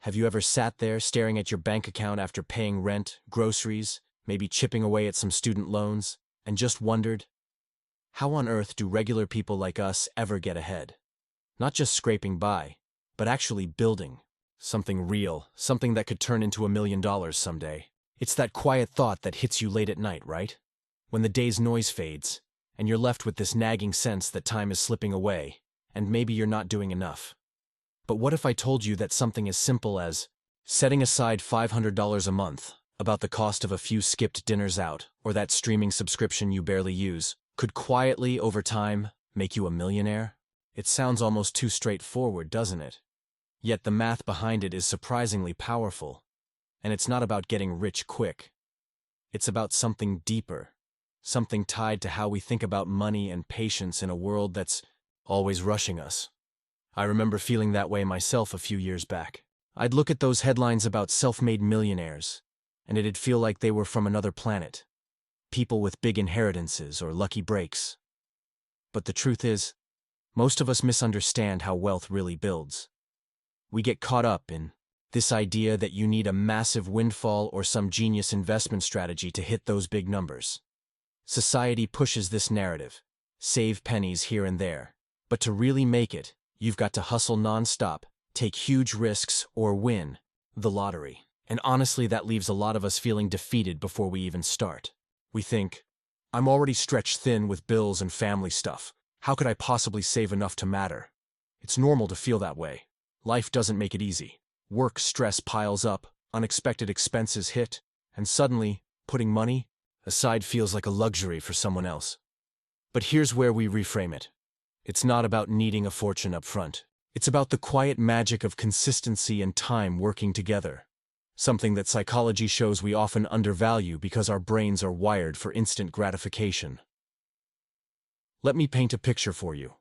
Have you ever sat there staring at your bank account after paying rent, groceries, maybe chipping away at some student loans, and just wondered, how on earth do regular people like us ever get ahead? Not just scraping by, but actually building something real, something that could turn into $1 million someday. It's that quiet thought that hits you late at night, right? When the day's noise fades, and you're left with this nagging sense that time is slipping away, and maybe you're not doing enough. But what if I told you that something as simple as setting aside $500 a month, about the cost of a few skipped dinners out, or that streaming subscription you barely use, could quietly, over time, make you a millionaire? It sounds almost too straightforward, doesn't it? Yet the math behind it is surprisingly powerful. And it's not about getting rich quick. It's about something deeper, something tied to how we think about money and patience in a world that's always rushing us. I remember feeling that way myself a few years back. I'd look at those headlines about self-made millionaires, and it'd feel like they were from another planet. People with big inheritances or lucky breaks. But the truth is, most of us misunderstand how wealth really builds. We get caught up in this idea that you need a massive windfall or some genius investment strategy to hit those big numbers. Society pushes this narrative, save pennies here and there. But to really make it, you've got to hustle nonstop, take huge risks, or win the lottery. And honestly, that leaves a lot of us feeling defeated before we even start. We think, I'm already stretched thin with bills and family stuff. How could I possibly save enough to matter? It's normal to feel that way. Life doesn't make it easy. Work stress piles up, unexpected expenses hit, and suddenly, putting money aside feels like a luxury for someone else. But here's where we reframe it. It's not about needing a fortune up front. It's about the quiet magic of consistency and time working together. Something that psychology shows we often undervalue because our brains are wired for instant gratification. Let me paint a picture for you.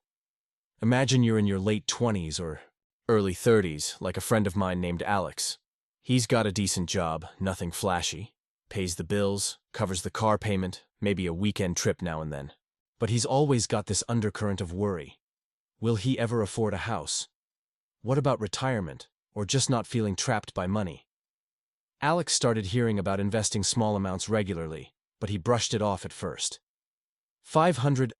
Imagine you're in your late 20s or early 30s, like a friend of mine named Alex. He's got a decent job, nothing flashy, pays the bills, covers the car payment, maybe a weekend trip now and then. But he's always got this undercurrent of worry. Will he ever afford a house? What about retirement, or just not feeling trapped by money? Alex started hearing about investing small amounts regularly, but he brushed it off at first. $500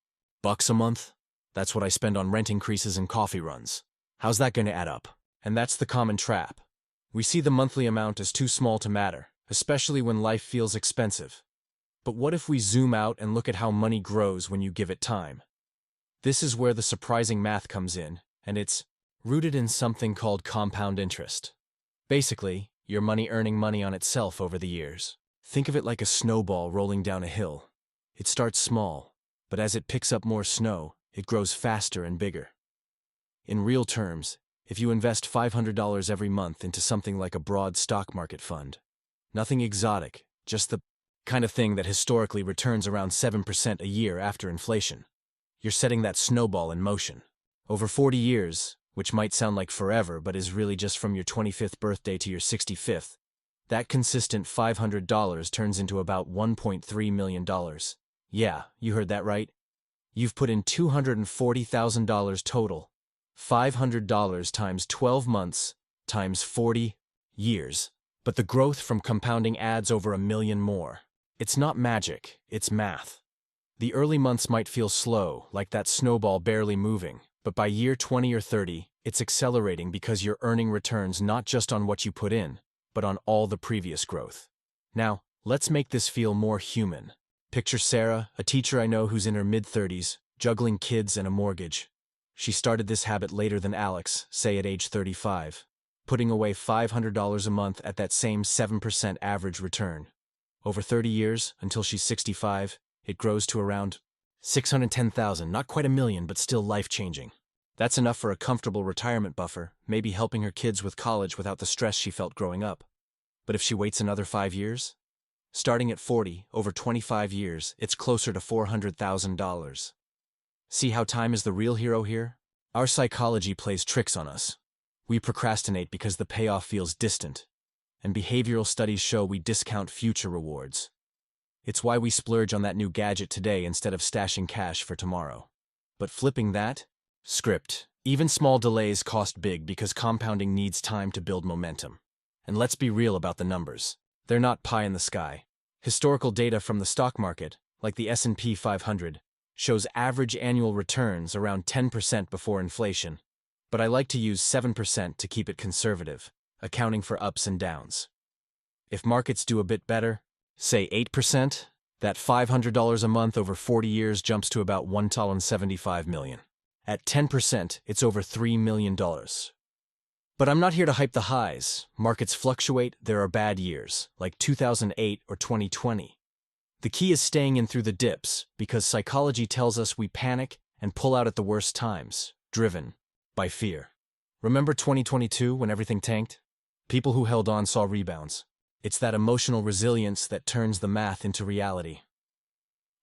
a month? That's what I spend on rent increases and coffee runs. How's that going to add up? And that's the common trap. We see the monthly amount as too small to matter, especially when life feels expensive. But what if we zoom out and look at how money grows when you give it time? This is where the surprising math comes in, and it's rooted in something called compound interest. Basically, your money earning money on itself over the years. Think of it like a snowball rolling down a hill. It starts small, but as it picks up more snow, it grows faster and bigger. In real terms, if you invest $500 every month into something like a broad stock market fund, nothing exotic, just the kind of thing that historically returns around 7% a year after inflation, you're setting that snowball in motion. Over 40 years, which might sound like forever but is really just from your 25th birthday to your 65th, that consistent $500 turns into about $1.3 million. Yeah, you heard that right. You've put in $240,000 total. $500 times 12 months times 40 years. But the growth from compounding adds over $1 million more. It's not magic, it's math. The early months might feel slow, like that snowball barely moving, but by year 20 or 30, it's accelerating because you're earning returns not just on what you put in, but on all the previous growth. Now, let's make this feel more human. Picture Sarah, a teacher I know who's in her mid-30s, juggling kids and a mortgage. She started this habit later than Alex, say at age 35, putting away $500 a month at that same 7% average return. Over 30 years, until she's 65, it grows to around $610,000, not quite $1 million, but still life-changing. That's enough for a comfortable retirement buffer, maybe helping her kids with college without the stress she felt growing up. But if she waits another 5 years? Starting at 40, over 25 years, it's closer to $400,000. See how time is the real hero here? Our psychology plays tricks on us. We procrastinate because the payoff feels distant, and behavioral studies show we discount future rewards. It's why we splurge on that new gadget today instead of stashing cash for tomorrow. But flipping that script, Even small delays cost big because compounding needs time to build momentum. And let's be real about the numbers. They're not pie in the sky. Historical data from the stock market, like the S&P 500, shows average annual returns around 10% before inflation. But I like to use 7% to keep it conservative, accounting for ups and downs. If markets do a bit better, say 8%, that $500 a month over 40 years jumps to about $175 million. At 10%, it's over $3 million. But I'm not here to hype the highs. Markets fluctuate, there are bad years, like 2008 or 2020. The key is staying in through the dips, because psychology tells us we panic and pull out at the worst times, driven by fear. Remember 2022 when everything tanked? People who held on saw rebounds. It's that emotional resilience that turns the math into reality.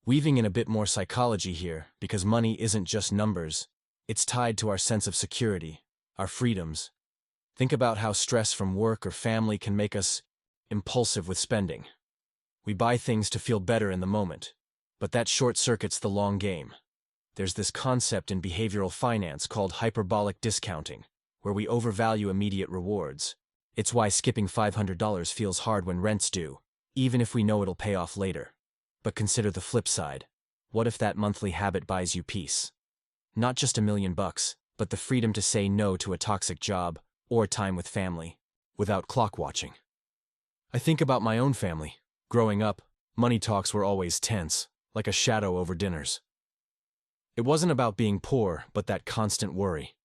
Weaving in a bit more psychology here, because money isn't just numbers, it's tied to our sense of security, our freedoms. Think about how stress from work or family can make us impulsive with spending. We buy things to feel better in the moment, but that short-circuits the long game. There's this concept in behavioral finance called hyperbolic discounting, where we overvalue immediate rewards. It's why skipping $500 feels hard when rent's due, even if we know it'll pay off later. But consider the flip side. What if that monthly habit buys you peace? Not just $1 million, but the freedom to say no to a toxic job or time with family, without clock watching. I think about my own family. Growing up, money talks were always tense, like a shadow over dinners. It wasn't about being poor, but that constant worry.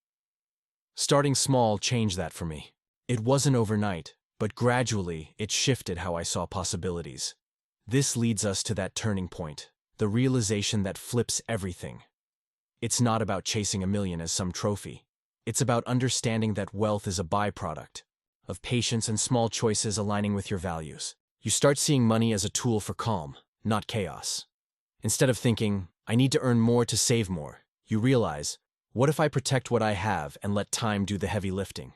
Starting small changed that for me. It wasn't overnight, but gradually it shifted how I saw possibilities. This leads us to that turning point, the realization that flips everything. It's not about chasing $1 million as some trophy. It's about understanding that wealth is a byproduct of patience and small choices aligning with your values. You start seeing money as a tool for calm, not chaos. Instead of thinking, I need to earn more to save more, you realize, what if I protect what I have and let time do the heavy lifting?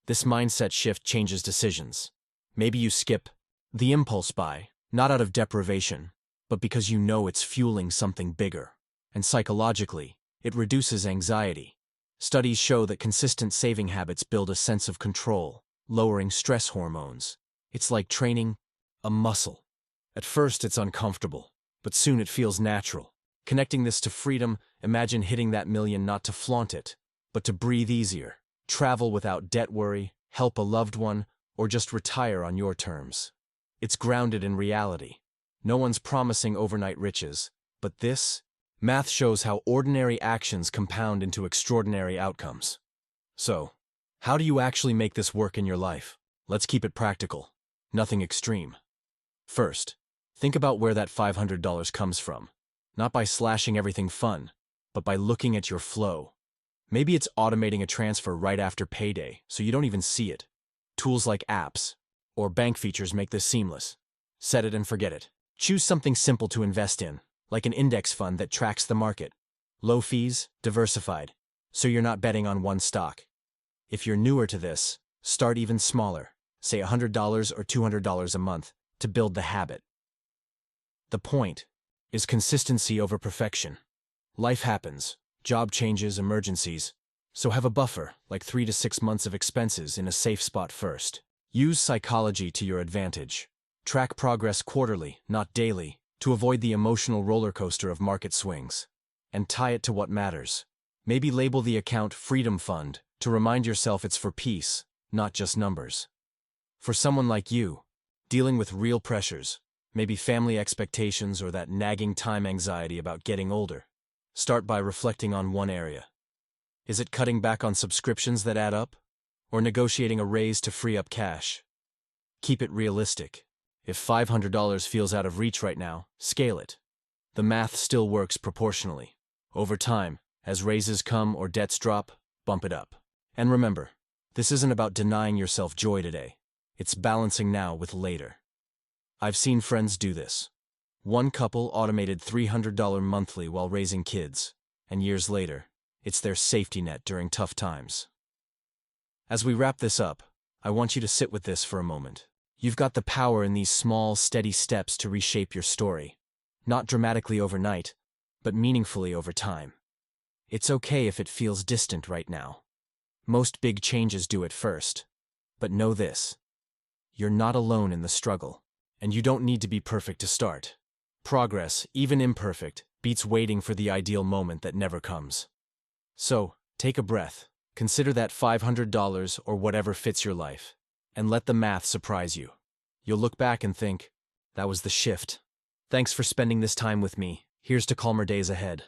This mindset shift changes decisions. Maybe you skip the impulse buy, not out of deprivation, but because you know it's fueling something bigger. And psychologically, it reduces anxiety. Studies show that consistent saving habits build a sense of control, lowering stress hormones. It's like training a muscle. At first, it's uncomfortable, but soon it feels natural. Connecting this to freedom, imagine hitting that $1 million not to flaunt it, but to breathe easier. Travel without debt worry, help a loved one, or just retire on your terms. It's grounded in reality. No one's promising overnight riches, but this, math shows how ordinary actions compound into extraordinary outcomes. So, how do you actually make this work in your life? Let's keep it practical, nothing extreme. First, think about where that $500 comes from. Not by slashing everything fun, but by looking at your flow. Maybe it's automating a transfer right after payday, so you don't even see it. Tools like apps or bank features make this seamless. Set it and forget it. Choose something simple to invest in, like an index fund that tracks the market. Low fees, diversified, so you're not betting on one stock. If you're newer to this, start even smaller, say $100 or $200 a month, to build the habit. The point is consistency over perfection. Life happens. Job changes, emergencies. So have a buffer, like 3 to 6 months of expenses in a safe spot first. Use psychology to your advantage. Track progress quarterly, not daily, to avoid the emotional roller coaster of market swings. And tie it to what matters. Maybe label the account Freedom Fund to remind yourself it's for peace, not just numbers. For someone like you, dealing with real pressures, maybe family expectations or that nagging time anxiety about getting older, start by reflecting on one area. Is it cutting back on subscriptions that add up? Or negotiating a raise to free up cash? Keep it realistic. If $500 feels out of reach right now, scale it. The math still works proportionally. Over time, as raises come or debts drop, bump it up. And remember, this isn't about denying yourself joy today. It's balancing now with later. I've seen friends do this. One couple automated $300 monthly while raising kids, and years later, it's their safety net during tough times. As we wrap this up, I want you to sit with this for a moment. You've got the power in these small, steady steps to reshape your story. Not dramatically overnight, but meaningfully over time. It's okay if it feels distant right now. Most big changes do it first. But know this: you're not alone in the struggle, and you don't need to be perfect to start. Progress, even imperfect, beats waiting for the ideal moment that never comes. So, take a breath, consider that $500 or whatever fits your life, and let the math surprise you. You'll look back and think, that was the shift. Thanks for spending this time with me. Here's to calmer days ahead.